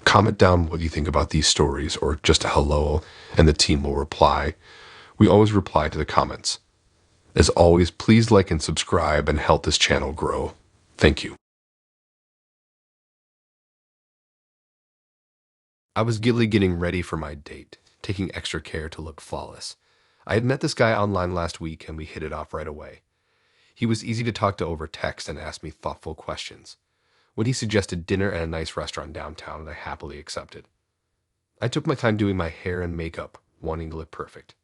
Comment down what you think about these stories or just a hello, and the team will reply. We always reply to the comments. As always, please like and subscribe and help this channel grow. Thank you. I was giddily getting ready for my date, taking extra care to look flawless. I had met this guy online last week and we hit it off right away. He was easy to talk to over text and asked me thoughtful questions. When he suggested dinner at a nice restaurant downtown, I happily accepted. I took my time doing my hair and makeup, wanting to look perfect.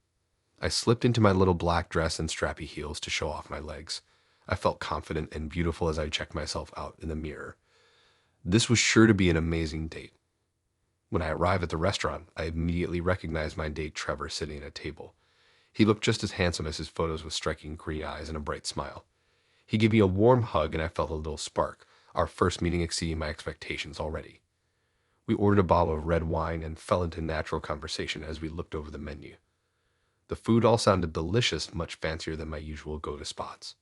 I slipped into my little black dress and strappy heels to show off my legs. I felt confident and beautiful as I checked myself out in the mirror. This was sure to be an amazing date. When I arrived at the restaurant, I immediately recognized my date Trevor sitting at a table. He looked just as handsome as his photos with striking green eyes and a bright smile. He gave me a warm hug and I felt a little spark, our first meeting exceeding my expectations already. We ordered a bottle of red wine and fell into natural conversation as we looked over the menu. The food all sounded delicious, much fancier than my usual go-to spots.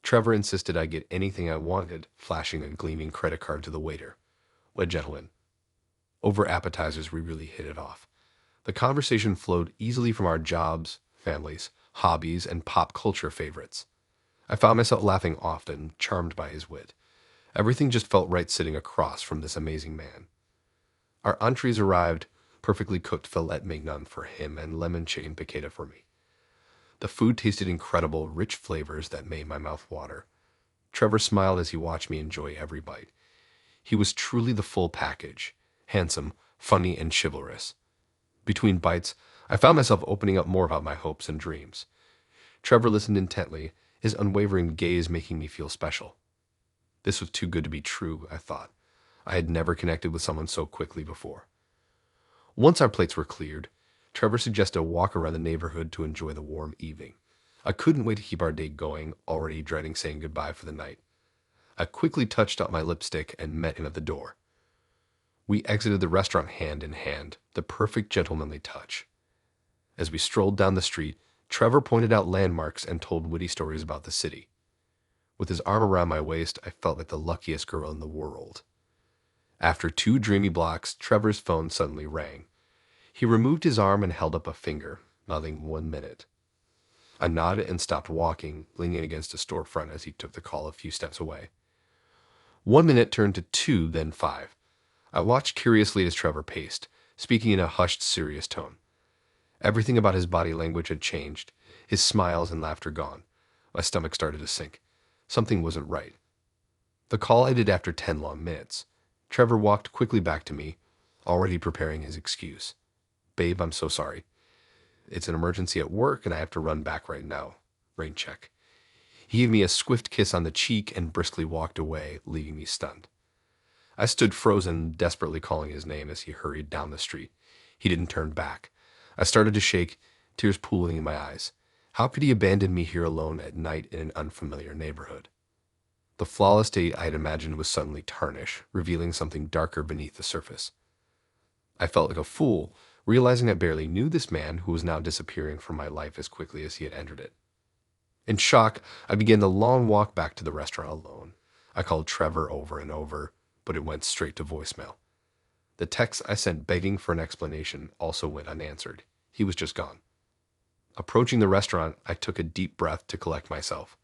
Trevor insisted I get anything I wanted, flashing a gleaming credit card to the waiter. What a gentleman. Over appetizers, we really hit it off. The conversation flowed easily from our jobs, families, hobbies, and pop culture favorites. I found myself laughing often, charmed by his wit. Everything just felt right sitting across from this amazing man. Our entrees arrived, perfectly cooked filet mignon for him and lemon chicken piccata for me. The food tasted incredible, rich flavors that made my mouth water. Trevor smiled as he watched me enjoy every bite. He was truly the full package, handsome, funny, and chivalrous. Between bites, I found myself opening up more about my hopes and dreams. Trevor listened intently, his unwavering gaze making me feel special. This was too good to be true, I thought. I had never connected with someone so quickly before. Once our plates were cleared, Trevor suggested a walk around the neighborhood to enjoy the warm evening. I couldn't wait to keep our date going, already dreading saying goodbye for the night. I quickly touched up my lipstick and met him at the door. We exited the restaurant hand in hand, the perfect gentlemanly touch. As we strolled down the street, Trevor pointed out landmarks and told witty stories about the city. With his arm around my waist, I felt like the luckiest girl in the world. After 2 dreamy blocks, Trevor's phone suddenly rang. He removed his arm and held up a finger, nodding 1 minute. I nodded and stopped walking, leaning against a storefront as he took the call a few steps away. 1 minute turned to 2, then 5. I watched curiously as Trevor paced, speaking in a hushed, serious tone. Everything about his body language had changed, his smiles and laughter gone. My stomach started to sink. Something wasn't right. The call ended after 10 long minutes. Trevor walked quickly back to me, already preparing his excuse. "Babe, I'm so sorry. It's an emergency at work and I have to run back right now. Rain check." He gave me a swift kiss on the cheek and briskly walked away, leaving me stunned. I stood frozen, desperately calling his name as he hurried down the street. He didn't turn back. I started to shake, tears pooling in my eyes. How could he abandon me here alone at night in an unfamiliar neighborhood? The flawless date I had imagined was suddenly tarnished, revealing something darker beneath the surface. I felt like a fool, realizing I barely knew this man who was now disappearing from my life as quickly as he had entered it. In shock, I began the long walk back to the restaurant alone. I called Trevor over and over, but it went straight to voicemail. The text I sent begging for an explanation also went unanswered. He was just gone. Approaching the restaurant, I took a deep breath to collect myself.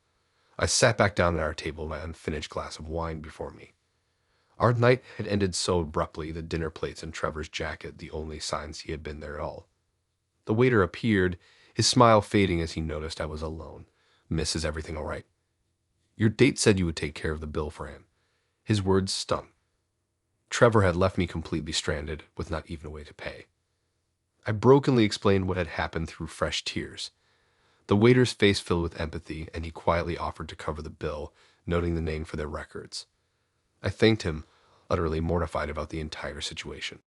I sat back down at our table, my unfinished glass of wine before me. Our night had ended so abruptly, the dinner plates and Trevor's jacket the only signs he had been there at all. The waiter appeared, his smile fading as he noticed I was alone. "Miss, is everything all right?" "Your date said you would take care of the bill for him." His words stung. Trevor had left me completely stranded, with not even a way to pay. I brokenly explained what had happened through fresh tears. The waiter's face filled with empathy, and he quietly offered to cover the bill, noting the name for their records. I thanked him, utterly mortified about the entire situation.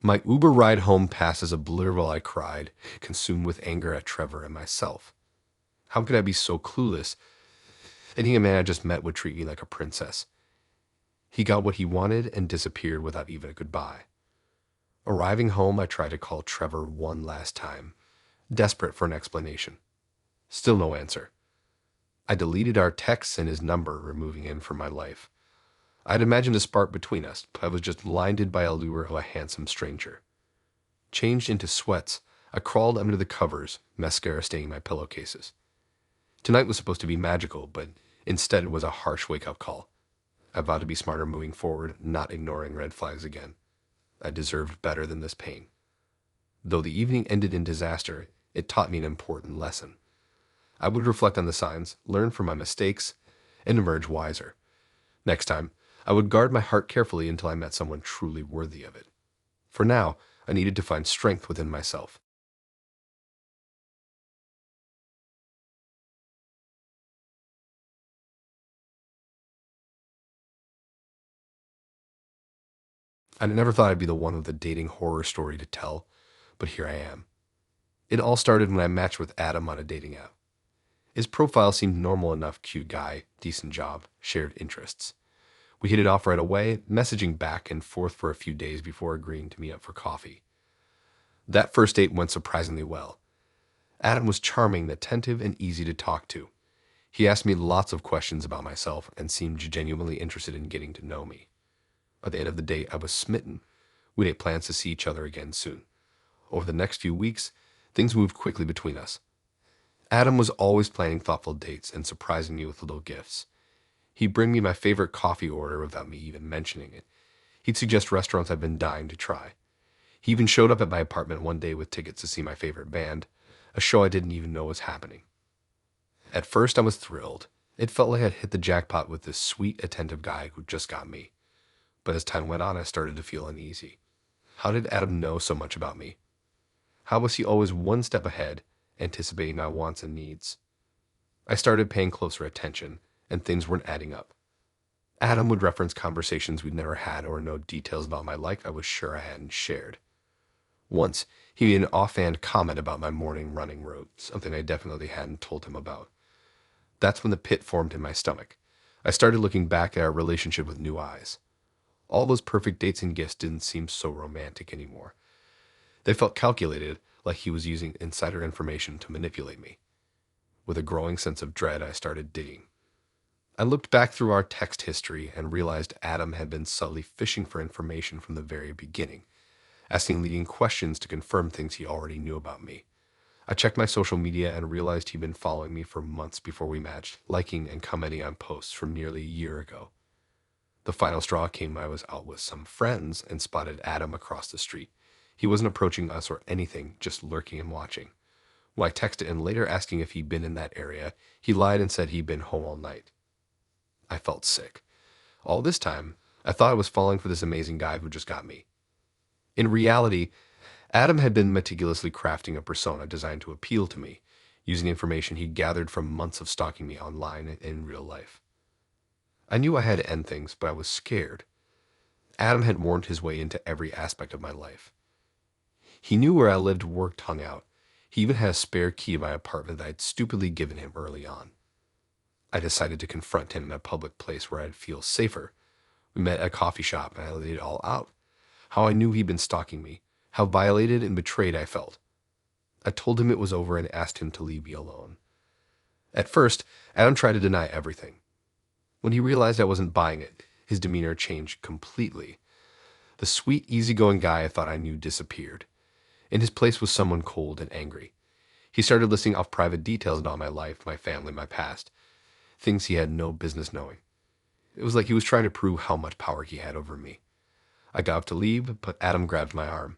My Uber ride home passed as a blur while I cried, consumed with anger at Trevor and myself. How could I be so clueless? Any man I just met would treat me like a princess. He got what he wanted and disappeared without even a goodbye. Arriving home, I tried to call Trevor one last time, desperate for an explanation. Still no answer. I deleted our texts and his number, removing him from my life. I'd imagined a spark between us, but I was just blinded by a lure of a handsome stranger. Changed into sweats, I crawled under the covers, mascara staining my pillowcases. Tonight was supposed to be magical, but instead it was a harsh wake-up call. I vowed to be smarter moving forward, not ignoring red flags again. I deserved better than this pain. Though the evening ended in disaster, it taught me an important lesson. I would reflect on the signs, learn from my mistakes, and emerge wiser. Next time, I would guard my heart carefully until I met someone truly worthy of it. For now, I needed to find strength within myself. I never thought I'd be the one with a dating horror story to tell, but here I am. It all started when I matched with Adam on a dating app. His profile seemed normal enough, cute guy, decent job, shared interests. We hit it off right away, messaging back and forth for a few days before agreeing to meet up for coffee. That first date went surprisingly well. Adam was charming, attentive, and easy to talk to. He asked me lots of questions about myself and seemed genuinely interested in getting to know me. By the end of the date, I was smitten. We made plans to see each other again soon. Over the next few weeks, things moved quickly between us. Adam was always planning thoughtful dates and surprising me with little gifts. He'd bring me my favorite coffee order without me even mentioning it. He'd suggest restaurants I've been dying to try. He even showed up at my apartment one day with tickets to see my favorite band, a show I didn't even know was happening. At first, I was thrilled. It felt like I'd hit the jackpot with this sweet, attentive guy who just got me. But as time went on, I started to feel uneasy. How did Adam know so much about me? How was he always one step ahead, anticipating my wants and needs? I started paying closer attention, and things weren't adding up. Adam would reference conversations we'd never had or know details about my life I was sure I hadn't shared. Once, he made an offhand comment about my morning running route, something I definitely hadn't told him about. That's when the pit formed in my stomach. I started looking back at our relationship with new eyes. All those perfect dates and gifts didn't seem so romantic anymore. They felt calculated, like he was using insider information to manipulate me. With a growing sense of dread, I started digging. I looked back through our text history and realized Adam had been subtly fishing for information from the very beginning, asking leading questions to confirm things he already knew about me. I checked my social media and realized he'd been following me for months before we matched, liking and commenting on posts from nearly a year ago. The final straw came when I was out with some friends and spotted Adam across the street. He wasn't approaching us or anything, just lurking and watching. When I texted him later asking if he'd been in that area, he lied and said he'd been home all night. I felt sick. All this time, I thought I was falling for this amazing guy who just got me. In reality, Adam had been meticulously crafting a persona designed to appeal to me, using information he'd gathered from months of stalking me online and in real life. I knew I had to end things, but I was scared. Adam had wormed his way into every aspect of my life. He knew where I lived, worked, hung out. He even had a spare key to my apartment that I'd stupidly given him early on. I decided to confront him in a public place where I'd feel safer. We met at a coffee shop and I laid it all out. How I knew he'd been stalking me, how violated and betrayed I felt. I told him it was over and asked him to leave me alone. At first, Adam tried to deny everything. When he realized I wasn't buying it, his demeanor changed completely. The sweet, easygoing guy I thought I knew disappeared. In his place was someone cold and angry. He started listing off private details about my life, my family, my past, things he had no business knowing. It was like he was trying to prove how much power he had over me. I got up to leave, but Adam grabbed my arm.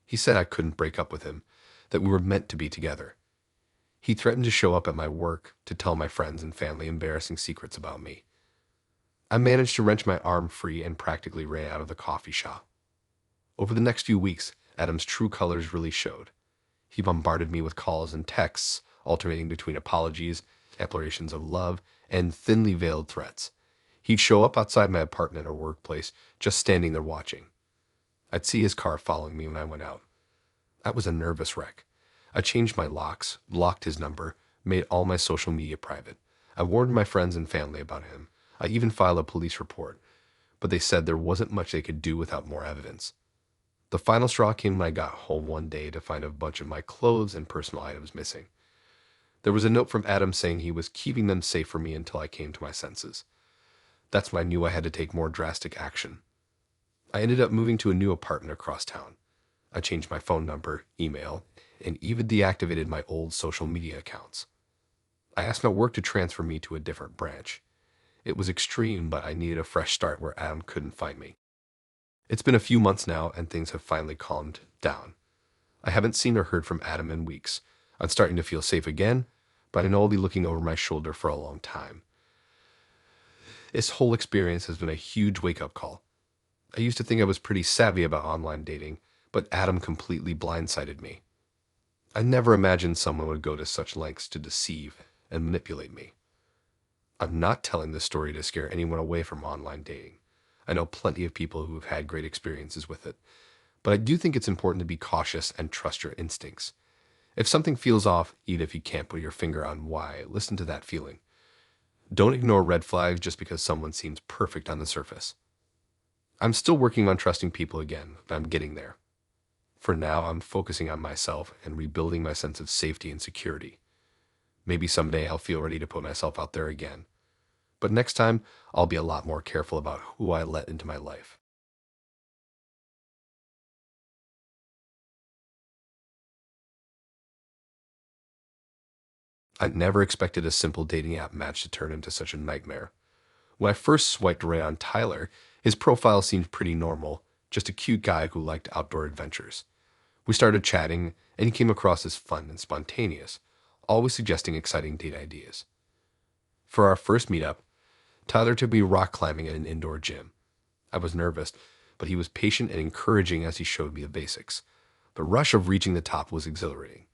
He said I couldn't break up with him, that we were meant to be together. He threatened to show up at my work to tell my friends and family embarrassing secrets about me. I managed to wrench my arm free and practically ran out of the coffee shop. Over the next few weeks, Adam's true colors really showed. He bombarded me with calls and texts, alternating between apologies, declarations of love, and thinly veiled threats. He'd show up outside my apartment or workplace, just standing there watching. I'd see his car following me when I went out. I was a nervous wreck. I changed my locks, blocked his number, made all my social media private. I warned my friends and family about him. I even filed a police report, but they said there wasn't much they could do without more evidence. The final straw came when I got home one day to find a bunch of my clothes and personal items missing. There was a note from Adam saying he was keeping them safe for me until I came to my senses. That's when I knew I had to take more drastic action. I ended up moving to a new apartment across town. I changed my phone number, email, and even deactivated my old social media accounts. I asked my work to transfer me to a different branch. It was extreme, but I needed a fresh start where Adam couldn't find me. It's been a few months now, and things have finally calmed down. I haven't seen or heard from Adam in weeks. I'm starting to feel safe again, but I know I'll be looking over my shoulder for a long time. This whole experience has been a huge wake-up call. I used to think I was pretty savvy about online dating, but Adam completely blindsided me. I never imagined someone would go to such lengths to deceive and manipulate me. I'm not telling this story to scare anyone away from online dating. I know plenty of people who have had great experiences with it, but I do think it's important to be cautious and trust your instincts. If something feels off, even if you can't put your finger on why, listen to that feeling. Don't ignore red flags just because someone seems perfect on the surface. I'm still working on trusting people again, but I'm getting there. For now, I'm focusing on myself and rebuilding my sense of safety and security. Maybe someday I'll feel ready to put myself out there again. But next time, I'll be a lot more careful about who I let into my life. I never expected a simple dating app match to turn into such a nightmare. When I first swiped right on Tyler, his profile seemed pretty normal, just a cute guy who liked outdoor adventures. We started chatting, and he came across as fun and spontaneous, always suggesting exciting date ideas. For our first meetup, Tyler took me rock climbing at an indoor gym. I was nervous, but he was patient and encouraging as he showed me the basics. The rush of reaching the top was exhilarating.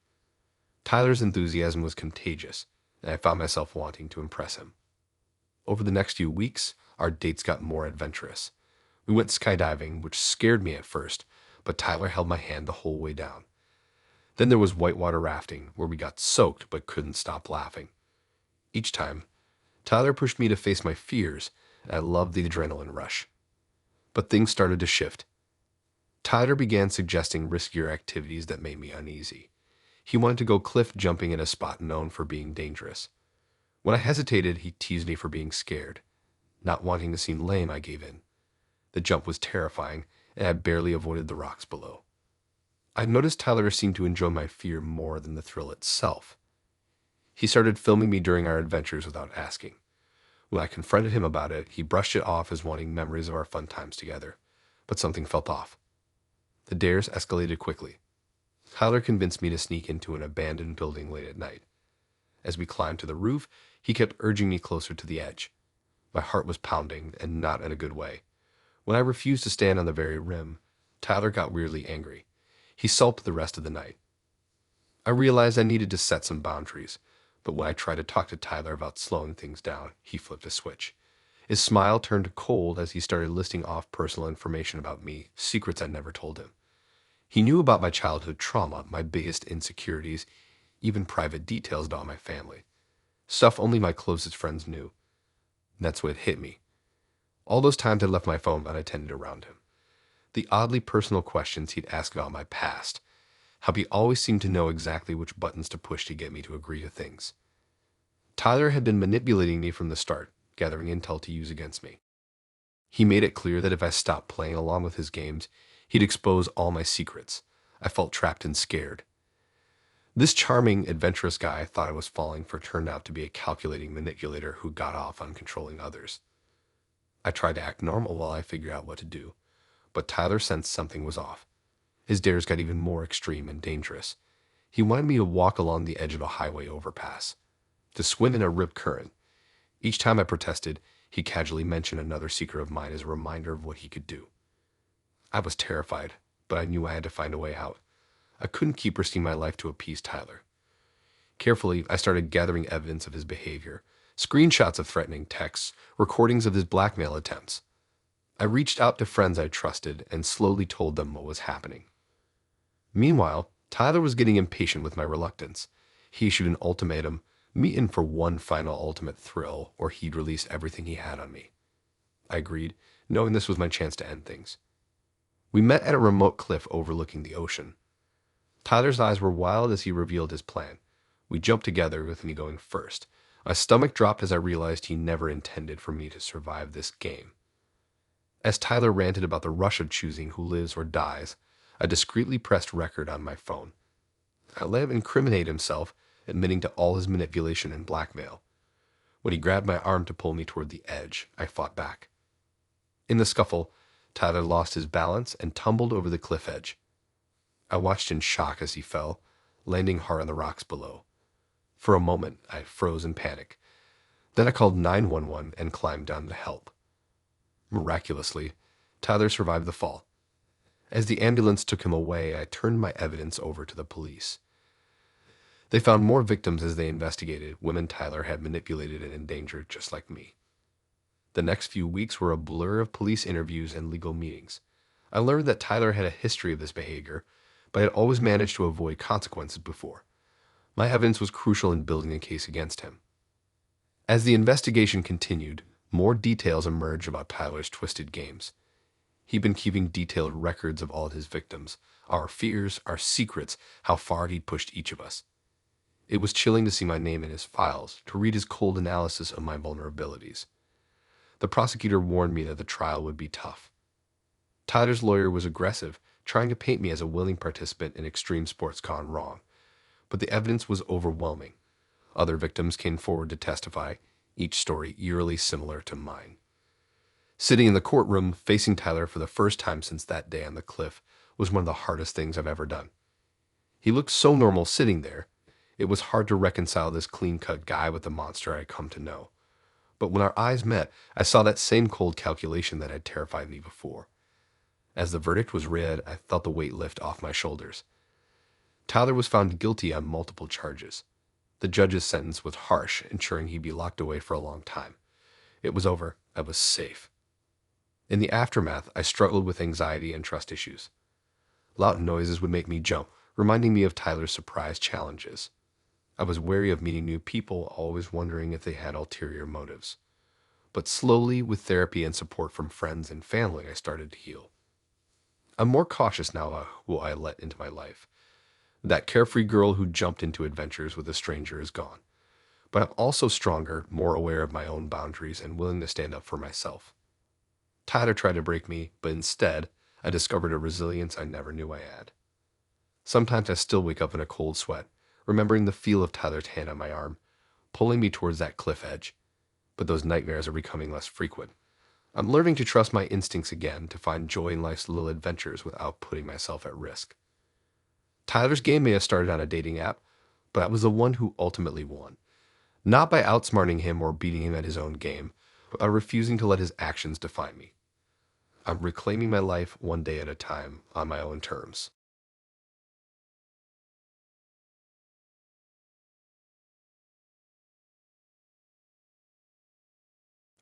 Tyler's enthusiasm was contagious, and I found myself wanting to impress him. Over the next few weeks, our dates got more adventurous. We went skydiving, which scared me at first, but Tyler held my hand the whole way down. Then there was whitewater rafting, where we got soaked but couldn't stop laughing. Each time, Tyler pushed me to face my fears, and I loved the adrenaline rush. But things started to shift. Tyler began suggesting riskier activities that made me uneasy. He wanted to go cliff jumping in a spot known for being dangerous. When I hesitated, he teased me for being scared. Not wanting to seem lame, I gave in. The jump was terrifying, and I barely avoided the rocks below. I noticed Tyler seemed to enjoy my fear more than the thrill itself. He started filming me during our adventures without asking. When I confronted him about it, he brushed it off as wanting memories of our fun times together. But something felt off. The dares escalated quickly. Tyler convinced me to sneak into an abandoned building late at night. As we climbed to the roof, he kept urging me closer to the edge. My heart was pounding, and not in a good way. When I refused to stand on the very rim, Tyler got weirdly angry. He sulked the rest of the night. I realized I needed to set some boundaries, but when I tried to talk to Tyler about slowing things down, he flipped a switch. His smile turned cold as he started listing off personal information about me, secrets I'd never told him. He knew about my childhood trauma, my biggest insecurities, even private details about my family. Stuff only my closest friends knew. And that's what hit me. All those times I left my phone unattended around him. The oddly personal questions he'd ask about my past. How he always seemed to know exactly which buttons to push to get me to agree to things. Tyler had been manipulating me from the start, gathering intel to use against me. He made it clear that if I stopped playing along with his games, he'd expose all my secrets. I felt trapped and scared. This charming, adventurous guy I thought I was falling for turned out to be a calculating manipulator who got off on controlling others. I tried to act normal while I figured out what to do, but Tyler sensed something was off. His dares got even more extreme and dangerous. He wanted me to walk along the edge of a highway overpass, to swim in a rip current. Each time I protested, he casually mentioned another secret of mine as a reminder of what he could do. I was terrified, but I knew I had to find a way out. I couldn't keep risking my life to appease Tyler. Carefully, I started gathering evidence of his behavior, screenshots of threatening texts, recordings of his blackmail attempts. I reached out to friends I trusted and slowly told them what was happening. Meanwhile, Tyler was getting impatient with my reluctance. He issued an ultimatum, meet in for one final ultimate thrill, or he'd release everything he had on me. I agreed, knowing this was my chance to end things. We met at a remote cliff overlooking the ocean. Tyler's eyes were wild as he revealed his plan. We jumped together with me going first, My stomach dropped as I realized he never intended for me to survive this game. As Tyler ranted about the rush of choosing who lives or dies, I discreetly pressed record on my phone. I let him incriminate himself, admitting to all his manipulation and blackmail. When he grabbed my arm to pull me toward the edge, I fought back. In the scuffle, Tyler lost his balance and tumbled over the cliff edge. I watched in shock as he fell, landing hard on the rocks below. For a moment, I froze in panic. Then I called 911 and climbed down to help. Miraculously, Tyler survived the fall. As the ambulance took him away, I turned my evidence over to the police. They found more victims as they investigated, women Tyler had manipulated and endangered just like me. The next few weeks were a blur of police interviews and legal meetings. I learned that Tyler had a history of this behavior, but had always managed to avoid consequences before. My evidence was crucial in building a case against him. As the investigation continued, more details emerged about Tyler's twisted games. He'd been keeping detailed records of all of his victims, our fears, our secrets, how far he'd pushed each of us. It was chilling to see my name in his files, to read his cold analysis of my vulnerabilities. The prosecutor warned me that the trial would be tough. Tyler's lawyer was aggressive, trying to paint me as a willing participant in extreme sports gone wrong. But the evidence was overwhelming. Other victims came forward to testify, each story eerily similar to mine. Sitting in the courtroom, facing Tyler for the first time since that day on the cliff, was one of the hardest things I've ever done. He looked so normal sitting there. It was hard to reconcile this clean-cut guy with the monster I had come to know. But when our eyes met, I saw that same cold calculation that had terrified me before. As the verdict was read, I felt the weight lift off my shoulders. Tyler was found guilty on multiple charges. The judge's sentence was harsh, ensuring he'd be locked away for a long time. It was over. I was safe. In the aftermath, I struggled with anxiety and trust issues. Loud noises would make me jump, reminding me of Tyler's surprise challenges. I was wary of meeting new people, always wondering if they had ulterior motives. But slowly, with therapy and support from friends and family, I started to heal. I'm more cautious now about who I let into my life. That carefree girl who jumped into adventures with a stranger is gone. But I'm also stronger, more aware of my own boundaries, and willing to stand up for myself. Tyler tried to break me, but instead, I discovered a resilience I never knew I had. Sometimes I still wake up in a cold sweat, remembering the feel of Tyler's hand on my arm, pulling me towards that cliff edge. But those nightmares are becoming less frequent. I'm learning to trust my instincts again, to find joy in life's little adventures without putting myself at risk. Tyler's game may have started on a dating app, but I was the one who ultimately won. Not by outsmarting him or beating him at his own game, but by refusing to let his actions define me. I'm reclaiming my life one day at a time, on my own terms.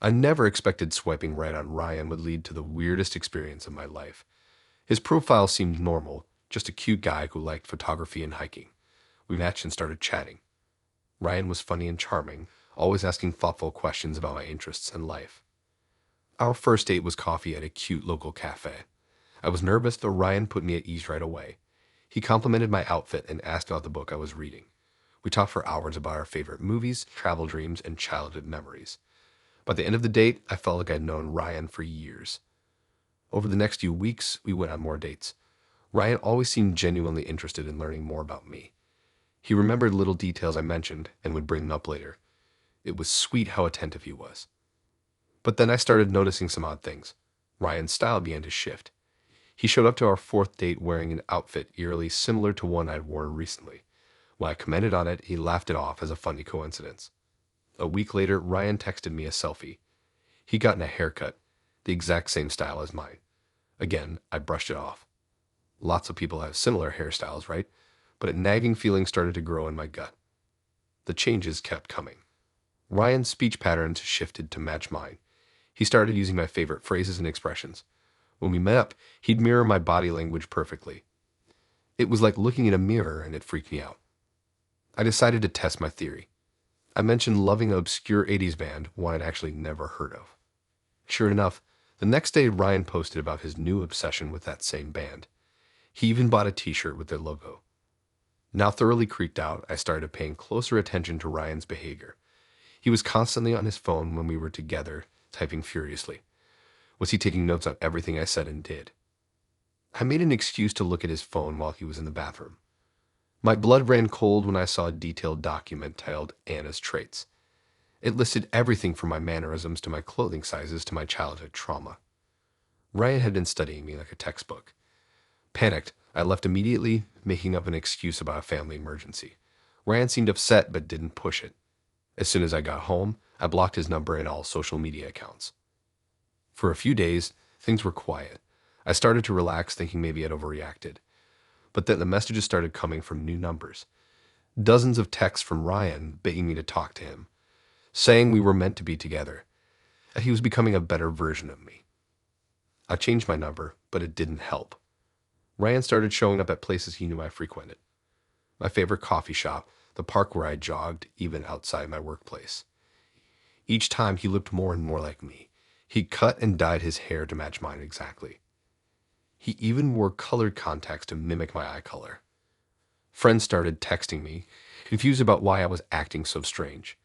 I never expected swiping right on Ryan would lead to the weirdest experience of my life. His profile seemed normal, just a cute guy who liked photography and hiking. We matched and started chatting. Ryan was funny and charming, always asking thoughtful questions about my interests and life. Our first date was coffee at a cute local cafe. I was nervous, though Ryan put me at ease right away. He complimented my outfit and asked about the book I was reading. We talked for hours about our favorite movies, travel dreams, and childhood memories. By the end of the date, I felt like I'd known Ryan for years. Over the next few weeks, we went on more dates. Ryan always seemed genuinely interested in learning more about me. He remembered little details I mentioned and would bring them up later. It was sweet how attentive he was. But then I started noticing some odd things. Ryan's style began to shift. He showed up to our fourth date wearing an outfit eerily similar to one I'd worn recently. When I commented on it, he laughed it off as a funny coincidence. A week later, Ryan texted me a selfie. He'd gotten a haircut, the exact same style as mine. Again, I brushed it off. Lots of people have similar hairstyles, right? But a nagging feeling started to grow in my gut. The changes kept coming. Ryan's speech patterns shifted to match mine. He started using my favorite phrases and expressions. When we met up, he'd mirror my body language perfectly. It was like looking in a mirror, and it freaked me out. I decided to test my theory. I mentioned loving an obscure 80s band, one I'd actually never heard of. Sure enough, the next day Ryan posted about his new obsession with that same band. He even bought a t-shirt with their logo. Now thoroughly creeped out, I started paying closer attention to Ryan's behavior. He was constantly on his phone when we were together, typing furiously. Was he taking notes on everything I said and did? I made an excuse to look at his phone while he was in the bathroom. My blood ran cold when I saw a detailed document titled Anna's Traits. It listed everything from my mannerisms to my clothing sizes to my childhood trauma. Ryan had been studying me like a textbook. Panicked, I left immediately, making up an excuse about a family emergency. Ryan seemed upset but didn't push it. As soon as I got home, I blocked his number and all social media accounts. For a few days, things were quiet. I started to relax, thinking maybe I'd overreacted. But then the messages started coming from new numbers. Dozens of texts from Ryan begging me to talk to him, saying we were meant to be together, that he was becoming a better version of me. I changed my number, but it didn't help. Ryan started showing up at places he knew I frequented. My favorite coffee shop, the park where I jogged, even outside my workplace. Each time he looked more and more like me. He cut and dyed his hair to match mine exactly. He even wore colored contacts to mimic my eye color. Friends started texting me, confused about why I was acting so strange.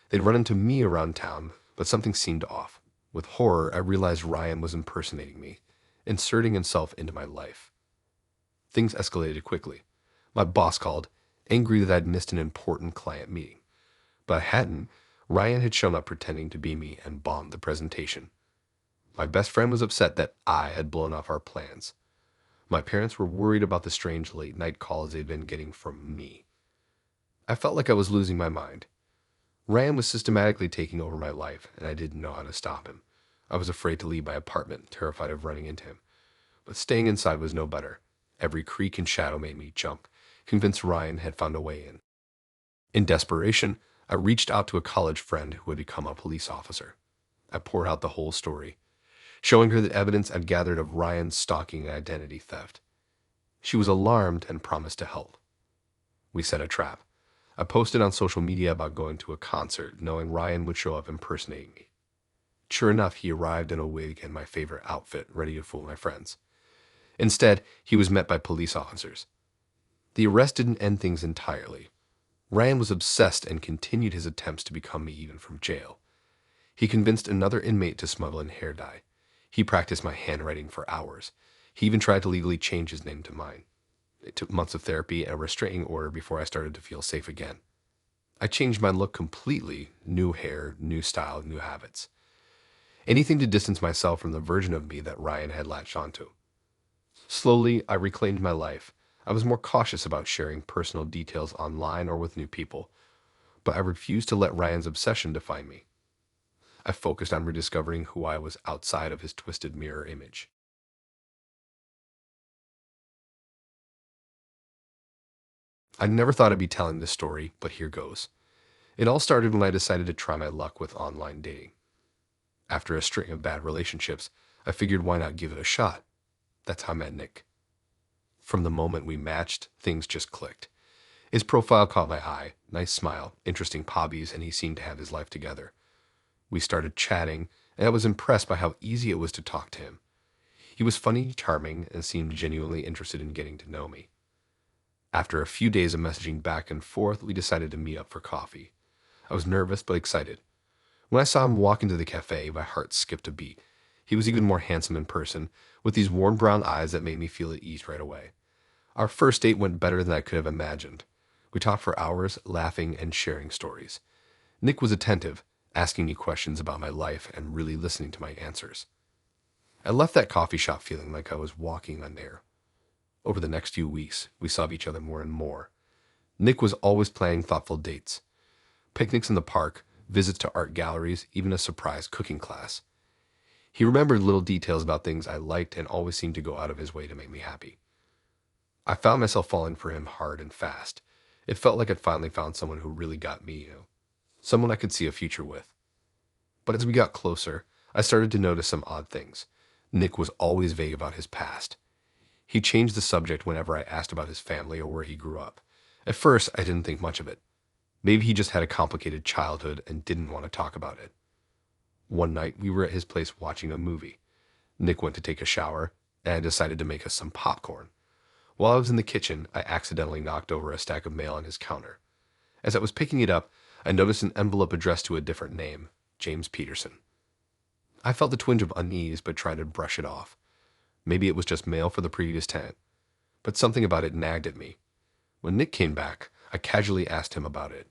They'd run into me around town, but something seemed off. With horror, I realized Ryan was impersonating me, inserting himself into my life. Things escalated quickly. My boss called, angry that I'd missed an important client meeting. But I hadn't. Ryan had shown up pretending to be me and bombed the presentation. My best friend was upset that I had blown off our plans. My parents were worried about the strange late-night calls they'd been getting from me. I felt like I was losing my mind. Ryan was systematically taking over my life, and I didn't know how to stop him. I was afraid to leave my apartment, terrified of running into him. But staying inside was no better. Every creak and shadow made me jump, convinced Ryan had found a way in. In desperation, I reached out to a college friend who had become a police officer. I poured out the whole story, showing her the evidence I'd gathered of Ryan's stalking and identity theft. She was alarmed and promised to help. We set a trap. I posted on social media about going to a concert, knowing Ryan would show up impersonating me. Sure enough, he arrived in a wig and my favorite outfit, ready to fool my friends. Instead, he was met by police officers. The arrest didn't end things entirely. Ryan was obsessed and continued his attempts to become me even from jail. He convinced another inmate to smuggle in hair dye. He practiced my handwriting for hours. He even tried to legally change his name to mine. It took months of therapy and a restraining order before I started to feel safe again. I changed my look completely. New hair, new style, new habits. Anything to distance myself from the version of me that Ryan had latched onto. Slowly, I reclaimed my life. I was more cautious about sharing personal details online or with new people, but I refused to let Ryan's obsession define me. I focused on rediscovering who I was outside of his twisted mirror image. I never thought I'd be telling this story, but here goes. It all started when I decided to try my luck with online dating. After a string of bad relationships, I figured why not give it a shot. That's how I met Nick. From the moment we matched, things just clicked. His profile caught my eye, nice smile, interesting hobbies, and he seemed to have his life together. We started chatting, and I was impressed by how easy it was to talk to him. He was funny, charming, and seemed genuinely interested in getting to know me. After a few days of messaging back and forth, we decided to meet up for coffee. I was nervous but excited. When I saw him walk into the cafe, my heart skipped a beat. He was even more handsome in person, with these warm brown eyes that made me feel at ease right away. Our first date went better than I could have imagined. We talked for hours, laughing and sharing stories. Nick was attentive, asking me questions about my life and really listening to my answers. I left that coffee shop feeling like I was walking on air. Over the next few weeks, we saw each other more and more. Nick was always planning thoughtful dates. Picnics in the park, visits to art galleries, even a surprise cooking class. He remembered little details about things I liked and always seemed to go out of his way to make me happy. I found myself falling for him hard and fast. It felt like I'd finally found someone who really got me, someone I could see a future with. But as we got closer, I started to notice some odd things. Nick was always vague about his past. He changed the subject whenever I asked about his family or where he grew up. At first, I didn't think much of it. Maybe he just had a complicated childhood and didn't want to talk about it. One night, we were at his place watching a movie. Nick went to take a shower, and I decided to make us some popcorn. While I was in the kitchen, I accidentally knocked over a stack of mail on his counter. As I was picking it up, I noticed an envelope addressed to a different name, James Peterson. I felt a twinge of unease but tried to brush it off. Maybe it was just mail for the previous tenant, but something about it nagged at me. When Nick came back, I casually asked him about it.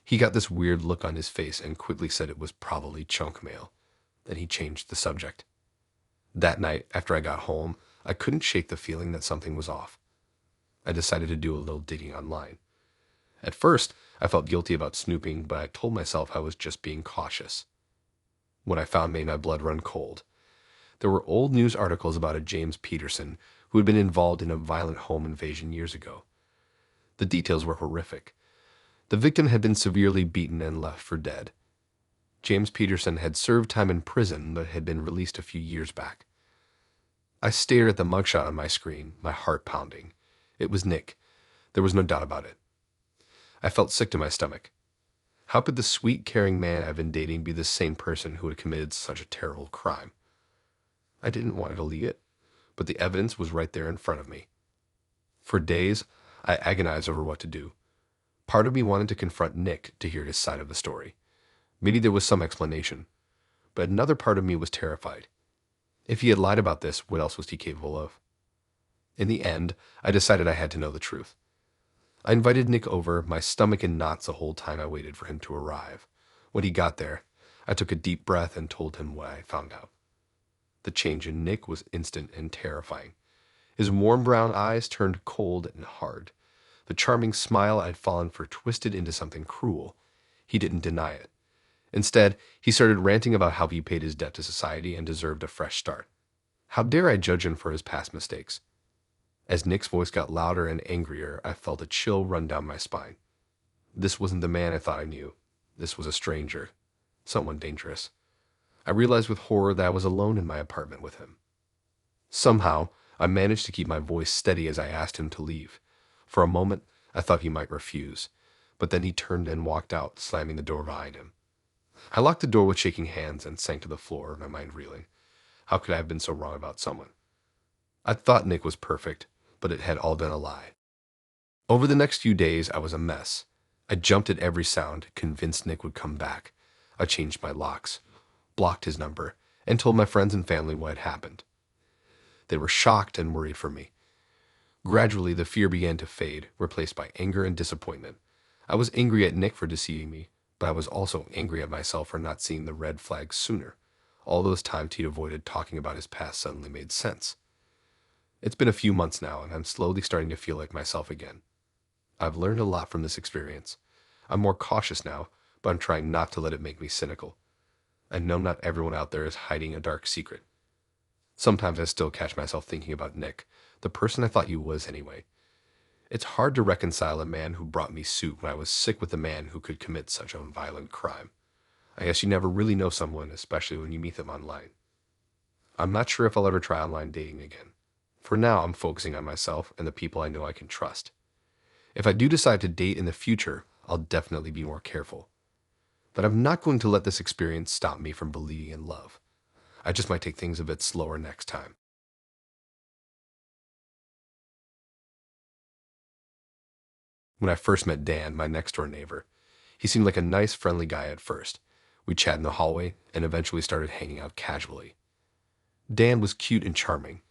He got this weird look on his face and quickly said it was probably junk mail. Then he changed the subject. That night, after I got home, I couldn't shake the feeling that something was off. I decided to do a little digging online. At first, I felt guilty about snooping, but I told myself I was just being cautious. What I found made my blood run cold. There were old news articles about a James Peterson who had been involved in a violent home invasion years ago. The details were horrific. The victim had been severely beaten and left for dead. James Peterson had served time in prison but had been released a few years back. I stared at the mugshot on my screen, my heart pounding. It was Nick. There was no doubt about it. I felt sick to my stomach. How could the sweet, caring man I've been dating be the same person who had committed such a terrible crime? I didn't want to believe it, but the evidence was right there in front of me. For days, I agonized over what to do. Part of me wanted to confront Nick to hear his side of the story. Maybe there was some explanation, but another part of me was terrified. If he had lied about this, what else was he capable of? In the end, I decided I had to know the truth. I invited Nick over, my stomach in knots the whole time I waited for him to arrive. When he got there, I took a deep breath and told him what I found out. The change in Nick was instant and terrifying. His warm brown eyes turned cold and hard. The charming smile I'd fallen for twisted into something cruel. He didn't deny it. Instead, he started ranting about how he paid his debt to society and deserved a fresh start. How dare I judge him for his past mistakes? As Nick's voice got louder and angrier, I felt a chill run down my spine. This wasn't the man I thought I knew. This was a stranger. Someone dangerous. I realized with horror that I was alone in my apartment with him. Somehow, I managed to keep my voice steady as I asked him to leave. For a moment, I thought he might refuse, but then he turned and walked out, slamming the door behind him. I locked the door with shaking hands and sank to the floor, my mind reeling. How could I have been so wrong about someone? I thought Nick was perfect, but it had all been a lie. Over the next few days, I was a mess. I jumped at every sound, convinced Nick would come back. I changed my locks, blocked his number, and told my friends and family what had happened. They were shocked and worried for me. Gradually, the fear began to fade, replaced by anger and disappointment. I was angry at Nick for deceiving me, but I was also angry at myself for not seeing the red flags sooner. All those times he'd avoided talking about his past suddenly made sense. It's been a few months now, and I'm slowly starting to feel like myself again. I've learned a lot from this experience. I'm more cautious now, but I'm trying not to let it make me cynical. I know not everyone out there is hiding a dark secret. Sometimes I still catch myself thinking about Nick, the person I thought he was anyway. It's hard to reconcile a man who brought me soup when I was sick with a man who could commit such a violent crime. I guess you never really know someone, especially when you meet them online. I'm not sure if I'll ever try online dating again. For now, I'm focusing on myself and the people I know I can trust. If I do decide to date in the future, I'll definitely be more careful. But I'm not going to let this experience stop me from believing in love. I just might take things a bit slower next time. When I first met Dan, my next-door neighbor, he seemed like a nice, friendly guy at first. We chatted in the hallway and eventually started hanging out casually. Dan was cute and charming.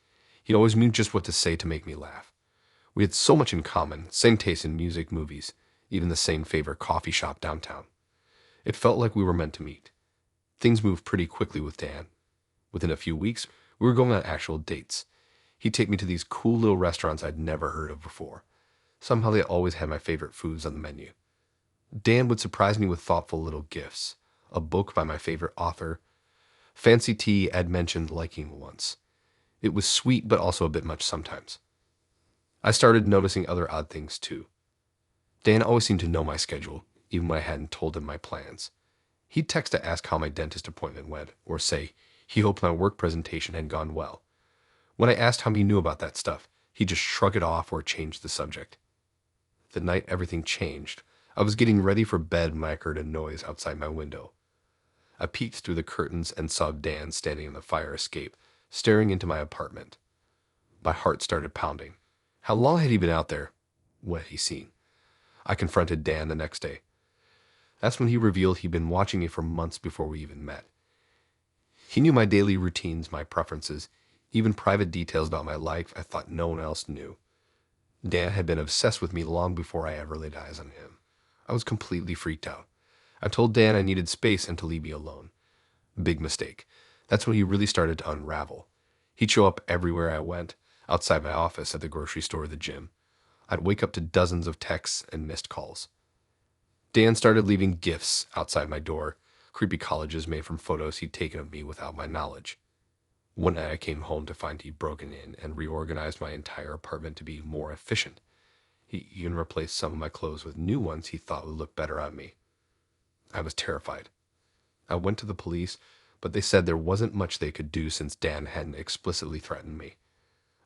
He always knew just what to say to make me laugh. We had so much in common, same taste in music, movies, even the same favorite coffee shop downtown. It felt like we were meant to meet. Things moved pretty quickly with Dan. Within a few weeks, we were going on actual dates. He'd take me to these cool little restaurants I'd never heard of before. Somehow they always had my favorite foods on the menu. Dan would surprise me with thoughtful little gifts. A book by my favorite author. Fancy tea I'd mentioned liking once. It was sweet but also a bit much sometimes. I started noticing other odd things too. Dan always seemed to know my schedule, even when I hadn't told him my plans. He'd text to ask how my dentist appointment went, or say he hoped my work presentation had gone well. When I asked how he knew about that stuff, he'd just shrug it off or change the subject. The night everything changed, I was getting ready for bed when I heard a noise outside my window. I peeked through the curtains and saw Dan standing in the fire escape, staring into my apartment. My heart started pounding. How long had he been out there? What had he seen? I confronted Dan the next day. That's when he revealed he'd been watching me for months before we even met. He knew my daily routines, my preferences, even private details about my life I thought no one else knew. Dan had been obsessed with me long before I ever laid eyes on him. I was completely freaked out. I told Dan I needed space and to leave me alone. Big mistake. That's when he really started to unravel. He'd show up everywhere I went, outside my office, at the grocery store, the gym. I'd wake up to dozens of texts and missed calls. Dan started leaving gifts outside my door, creepy collages made from photos he'd taken of me without my knowledge. One night I came home to find he'd broken in and reorganized my entire apartment to be more efficient. He even replaced some of my clothes with new ones he thought would look better on me. I was terrified. I went to the police, but they said there wasn't much they could do since Dan hadn't explicitly threatened me.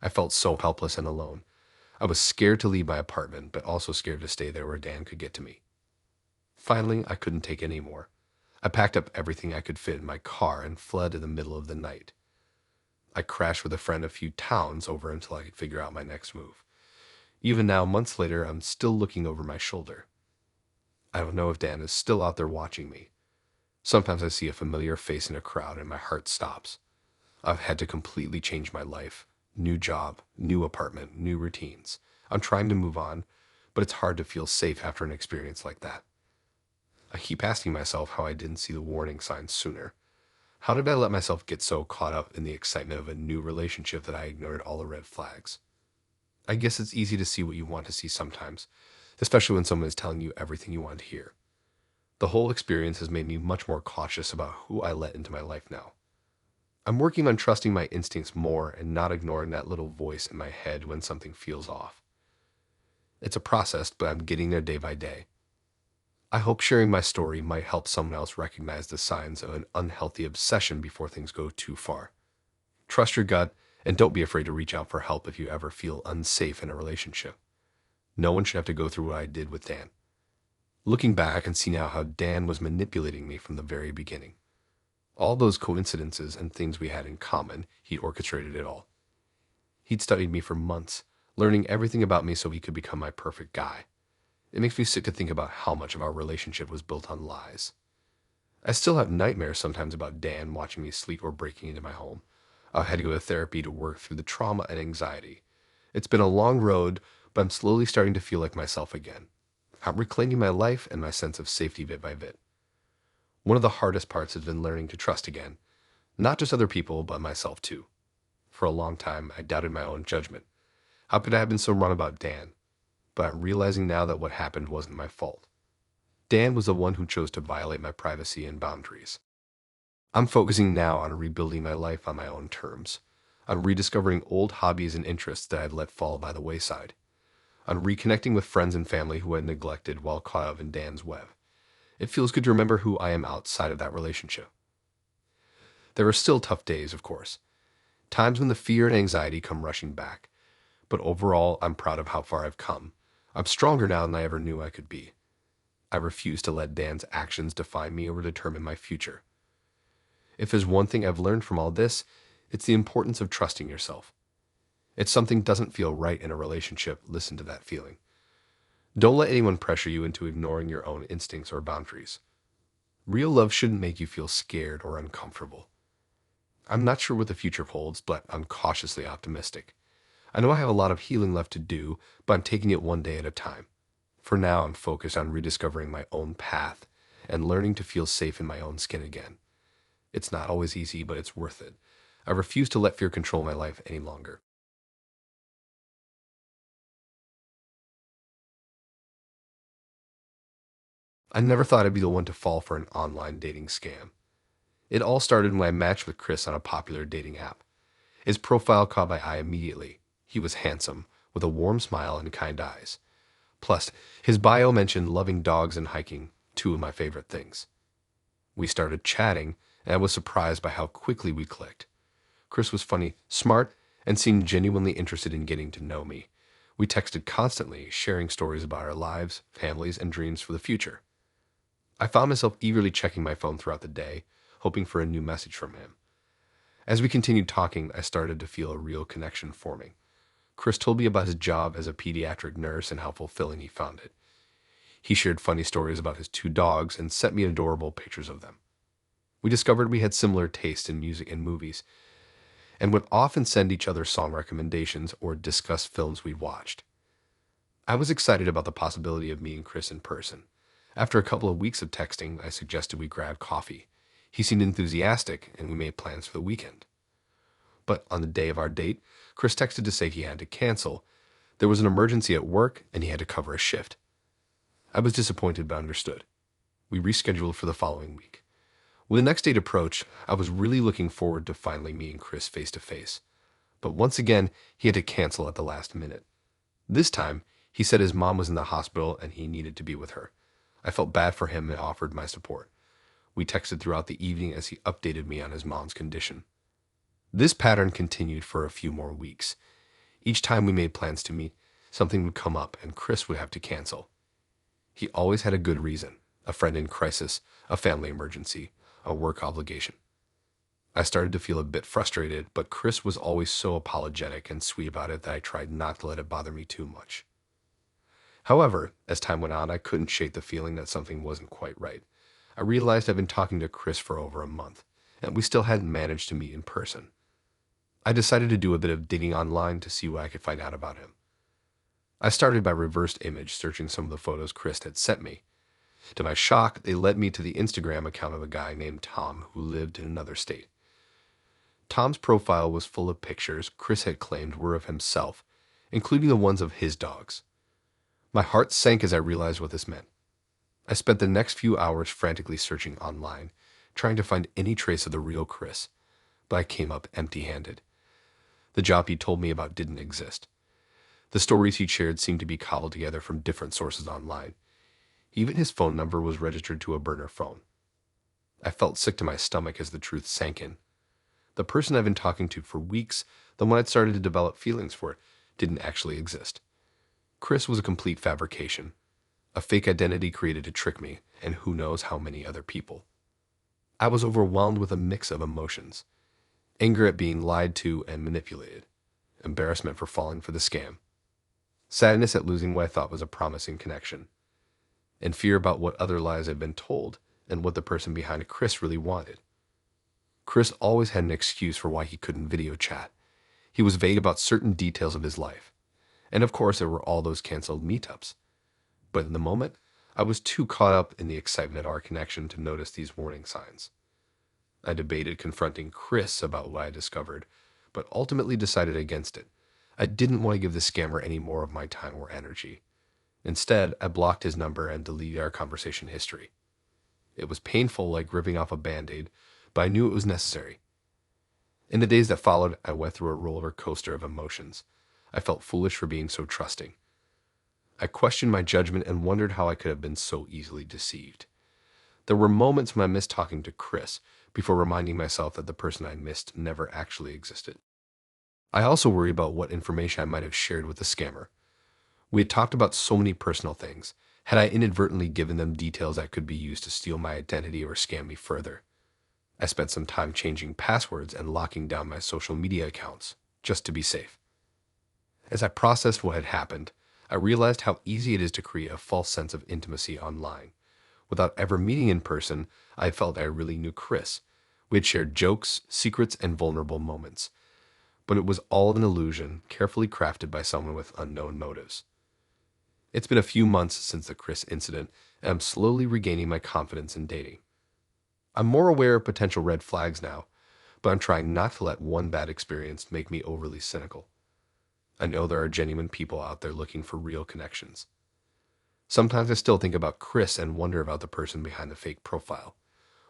I felt so helpless and alone. I was scared to leave my apartment, but also scared to stay there where Dan could get to me. Finally, I couldn't take any more. I packed up everything I could fit in my car and fled in the middle of the night. I crashed with a friend a few towns over until I could figure out my next move. Even now, months later, I'm still looking over my shoulder. I don't know if Dan is still out there watching me. Sometimes I see a familiar face in a crowd and my heart stops. I've had to completely change my life. New job, new apartment, new routines. I'm trying to move on, but it's hard to feel safe after an experience like that. I keep asking myself how I didn't see the warning signs sooner. How did I let myself get so caught up in the excitement of a new relationship that I ignored all the red flags? I guess it's easy to see what you want to see sometimes, especially when someone is telling you everything you want to hear. The whole experience has made me much more cautious about who I let into my life now. I'm working on trusting my instincts more and not ignoring that little voice in my head when something feels off. It's a process, but I'm getting there day by day. I hope sharing my story might help someone else recognize the signs of an unhealthy obsession before things go too far. Trust your gut and don't be afraid to reach out for help if you ever feel unsafe in a relationship. No one should have to go through what I did with Dan. Looking back and see now how Dan was manipulating me from the very beginning. All those coincidences and things we had in common, he'd orchestrated it all. He'd studied me for months, learning everything about me so he could become my perfect guy. It makes me sick to think about how much of our relationship was built on lies. I still have nightmares sometimes about Dan watching me sleep or breaking into my home. I've had to go to therapy to work through the trauma and anxiety. It's been a long road, but I'm slowly starting to feel like myself again. I'm reclaiming my life and my sense of safety bit by bit. One of the hardest parts has been learning to trust again. Not just other people, but myself too. For a long time, I doubted my own judgment. How could I have been so wrong about Dan? But I'm realizing now that what happened wasn't my fault. Dan was the one who chose to violate my privacy and boundaries. I'm focusing now on rebuilding my life on my own terms, on rediscovering old hobbies and interests that I'd let fall by the wayside, on reconnecting with friends and family who I'd neglected while caught up in Dan's web. It feels good to remember who I am outside of that relationship. There are still tough days, of course, times when the fear and anxiety come rushing back, but overall, I'm proud of how far I've come. I'm stronger now than I ever knew I could be. I refuse to let Dan's actions define me or determine my future. If there's one thing I've learned from all this, it's the importance of trusting yourself. If something doesn't feel right in a relationship, listen to that feeling. Don't let anyone pressure you into ignoring your own instincts or boundaries. Real love shouldn't make you feel scared or uncomfortable. I'm not sure what the future holds, but I'm cautiously optimistic. I know I have a lot of healing left to do, but I'm taking it one day at a time. For now, I'm focused on rediscovering my own path and learning to feel safe in my own skin again. It's not always easy, but it's worth it. I refuse to let fear control my life any longer. I never thought I'd be the one to fall for an online dating scam. It all started when I matched with Chris on a popular dating app. His profile caught my eye immediately. He was handsome, with a warm smile and kind eyes. Plus, his bio mentioned loving dogs and hiking, two of my favorite things. We started chatting, and I was surprised by how quickly we clicked. Chris was funny, smart, and seemed genuinely interested in getting to know me. We texted constantly, sharing stories about our lives, families, and dreams for the future. I found myself eagerly checking my phone throughout the day, hoping for a new message from him. As we continued talking, I started to feel a real connection forming. Chris told me about his job as a pediatric nurse and how fulfilling he found it. He shared funny stories about his two dogs and sent me adorable pictures of them. We discovered we had similar tastes in music and movies, and would often send each other song recommendations or discuss films we'd watched. I was excited about the possibility of meeting Chris in person. After a couple of weeks of texting, I suggested we grab coffee. He seemed enthusiastic, and we made plans for the weekend. But on the day of our date, Chris texted to say he had to cancel. There was an emergency at work, and he had to cover a shift. I was disappointed but understood. We rescheduled for the following week. When the next date approached, I was really looking forward to finally meeting Chris face to face. But once again, he had to cancel at the last minute. This time, he said his mom was in the hospital and he needed to be with her. I felt bad for him and offered my support. We texted throughout the evening as he updated me on his mom's condition. This pattern continued for a few more weeks. Each time we made plans to meet, something would come up and Chris would have to cancel. He always had a good reason: a friend in crisis, a family emergency, a work obligation. I started to feel a bit frustrated, but Chris was always so apologetic and sweet about it that I tried not to let it bother me too much. However, as time went on, I couldn't shake the feeling that something wasn't quite right. I realized I'd been talking to Chris for over a month, and we still hadn't managed to meet in person. I decided to do a bit of digging online to see what I could find out about him. I started by reverse image searching some of the photos Chris had sent me. To my shock, they led me to the Instagram account of a guy named Tom who lived in another state. Tom's profile was full of pictures Chris had claimed were of himself, including the ones of his dogs. My heart sank as I realized what this meant. I spent the next few hours frantically searching online, trying to find any trace of the real Chris, but I came up empty-handed. The job he told me about didn't exist. The stories he shared seemed to be cobbled together from different sources online. Even his phone number was registered to a burner phone. I felt sick to my stomach as the truth sank in. The person I'd been talking to for weeks, the one I'd started to develop feelings for, didn't actually exist. Chris was a complete fabrication, a fake identity created to trick me, and who knows how many other people. I was overwhelmed with a mix of emotions: anger at being lied to and manipulated, embarrassment for falling for the scam, sadness at losing what I thought was a promising connection, and fear about what other lies I'd been told and what the person behind Chris really wanted. Chris always had an excuse for why he couldn't video chat. He was vague about certain details of his life. And of course, there were all those canceled meetups. But in the moment, I was too caught up in the excitement of our connection to notice these warning signs. I debated confronting Chris about what I discovered, but ultimately decided against it. I didn't want to give the scammer any more of my time or energy. Instead, I blocked his number and deleted our conversation history. It was painful, like ripping off a Band-Aid, but I knew it was necessary. In the days that followed, I went through a roller coaster of emotions. I felt foolish for being so trusting. I questioned my judgment and wondered how I could have been so easily deceived. There were moments when I missed talking to Chris, before reminding myself that the person I missed never actually existed. I also worried about what information I might have shared with the scammer. We had talked about so many personal things. Had I inadvertently given them details that could be used to steal my identity or scam me further? I spent some time changing passwords and locking down my social media accounts, just to be safe. As I processed what had happened, I realized how easy it is to create a false sense of intimacy online. Without ever meeting in person, I felt I really knew Chris. We had shared jokes, secrets, and vulnerable moments. But it was all an illusion, carefully crafted by someone with unknown motives. It's been a few months since the Chris incident, and I'm slowly regaining my confidence in dating. I'm more aware of potential red flags now, but I'm trying not to let one bad experience make me overly cynical. I know there are genuine people out there looking for real connections. Sometimes I still think about Chris and wonder about the person behind the fake profile.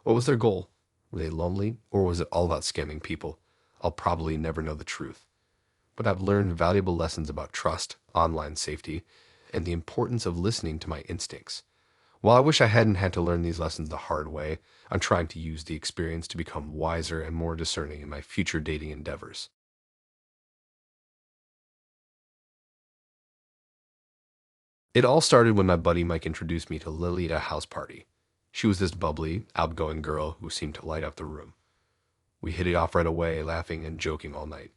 What was their goal? Were they lonely, or was it all about scamming people? I'll probably never know the truth. But I've learned valuable lessons about trust, online safety, and the importance of listening to my instincts. While I wish I hadn't had to learn these lessons the hard way, I'm trying to use the experience to become wiser and more discerning in my future dating endeavors. It all started when my buddy Mike introduced me to Lily at a house party. She was this bubbly, outgoing girl who seemed to light up the room. We hit it off right away, laughing and joking all night.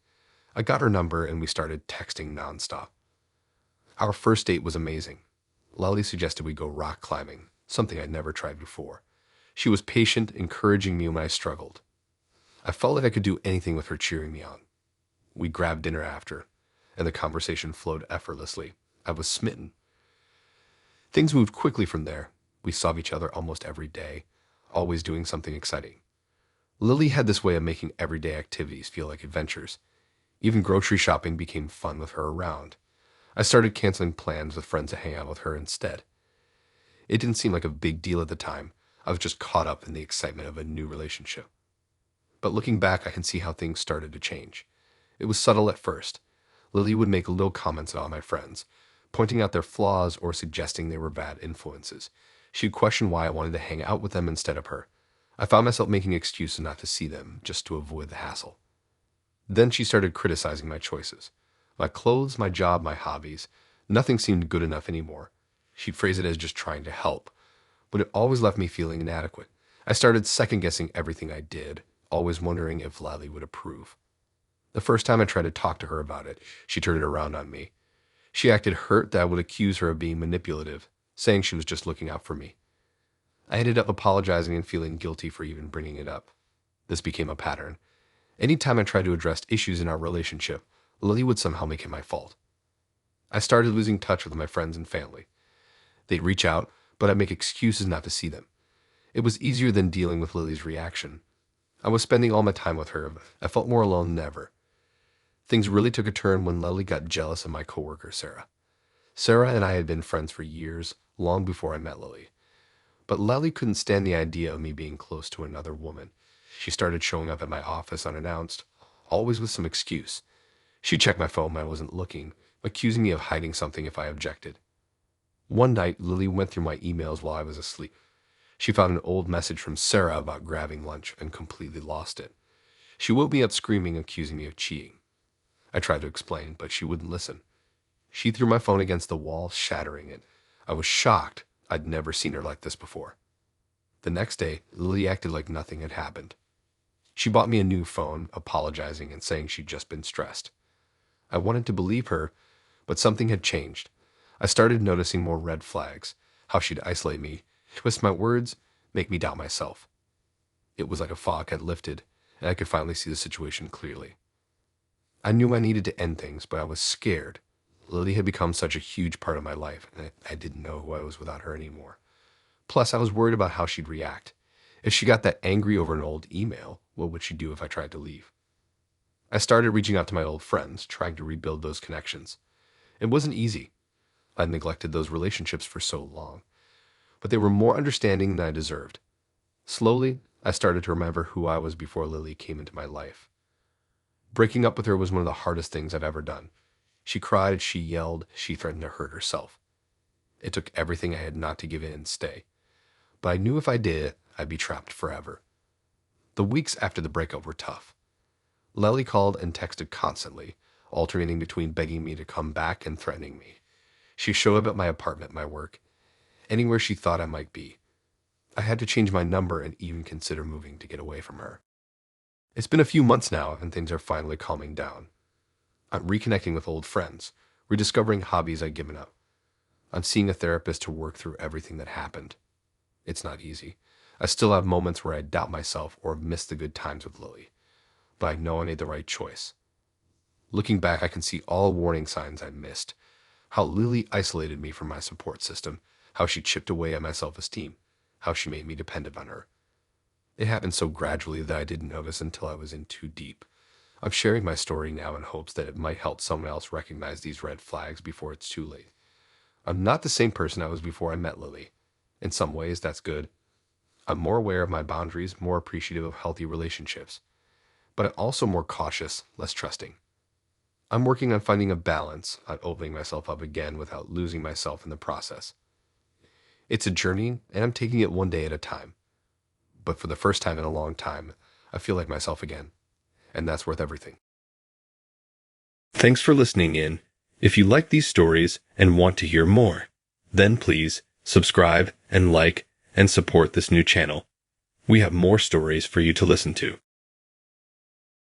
I got her number and we started texting nonstop. Our first date was amazing. Lily suggested we go rock climbing, something I'd never tried before. She was patient, encouraging me when I struggled. I felt like I could do anything with her cheering me on. We grabbed dinner after, and the conversation flowed effortlessly. I was smitten. Things moved quickly from there. We saw each other almost every day, always doing something exciting. Lily had this way of making everyday activities feel like adventures. Even grocery shopping became fun with her around. I started canceling plans with friends to hang out with her instead. It didn't seem like a big deal at the time. I was just caught up in the excitement of a new relationship. But looking back, I can see how things started to change. It was subtle at first. Lily would make little comments about my friends, pointing out their flaws or suggesting they were bad influences. She'd question why I wanted to hang out with them instead of her. I found myself making excuses not to see them, just to avoid the hassle. Then she started criticizing my choices. My clothes, my job, my hobbies. Nothing seemed good enough anymore. She'd phrase it as just trying to help, but it always left me feeling inadequate. I started second-guessing everything I did, always wondering if Lily would approve. The first time I tried to talk to her about it, she turned it around on me. She acted hurt that I would accuse her of being manipulative, saying she was just looking out for me. I ended up apologizing and feeling guilty for even bringing it up. This became a pattern. Anytime I tried to address issues in our relationship, Lily would somehow make it my fault. I started losing touch with my friends and family. They'd reach out, but I'd make excuses not to see them. It was easier than dealing with Lily's reaction. I was spending all my time with her, but I felt more alone than ever. Things really took a turn when Lily got jealous of my coworker, Sarah. Sarah and I had been friends for years, long before I met Lily. But Lily couldn't stand the idea of me being close to another woman. She started showing up at my office unannounced, always with some excuse. She'd check my phone when I wasn't looking, accusing me of hiding something if I objected. One night, Lily went through my emails while I was asleep. She found an old message from Sarah about grabbing lunch and completely lost it. She woke me up screaming, accusing me of cheating. I tried to explain, but she wouldn't listen. She threw my phone against the wall, shattering it. I was shocked. I'd never seen her like this before. The next day, Lily acted like nothing had happened. She bought me a new phone, apologizing and saying she'd just been stressed. I wanted to believe her, but something had changed. I started noticing more red flags, how she'd isolate me, twist my words, make me doubt myself. It was like a fog had lifted, and I could finally see the situation clearly. I knew I needed to end things, but I was scared. Lily had become such a huge part of my life, and I didn't know who I was without her anymore. Plus, I was worried about how she'd react. If she got that angry over an old email, what would she do if I tried to leave? I started reaching out to my old friends, trying to rebuild those connections. It wasn't easy. I'd neglected those relationships for so long, but they were more understanding than I deserved. Slowly, I started to remember who I was before Lily came into my life. Breaking up with her was one of the hardest things I've ever done. She cried, she yelled, she threatened to hurt herself. It took everything I had not to give in and stay. But I knew if I did, I'd be trapped forever. The weeks after the breakup were tough. Lily called and texted constantly, alternating between begging me to come back and threatening me. She showed up at my apartment, my work, anywhere she thought I might be. I had to change my number and even consider moving to get away from her. It's been a few months now, and things are finally calming down. I'm reconnecting with old friends, rediscovering hobbies I'd given up. I'm seeing a therapist to work through everything that happened. It's not easy. I still have moments where I doubt myself or miss the good times with Lily, but I know I made the right choice. Looking back, I can see all warning signs I missed. How Lily isolated me from my support system, how she chipped away at my self-esteem, how she made me dependent on her. It happened so gradually that I didn't notice until I was in too deep. I'm sharing my story now in hopes that it might help someone else recognize these red flags before it's too late. I'm not the same person I was before I met Lily. In some ways, that's good. I'm more aware of my boundaries, more appreciative of healthy relationships, but I'm also more cautious, less trusting. I'm working on finding a balance, on opening myself up again without losing myself in the process. It's a journey, and I'm taking it one day at a time. But for the first time in a long time, I feel like myself again, and that's worth everything. Thanks for listening in. If you like these stories and want to hear more, then please subscribe and like and support this new channel. We have more stories for you to listen to.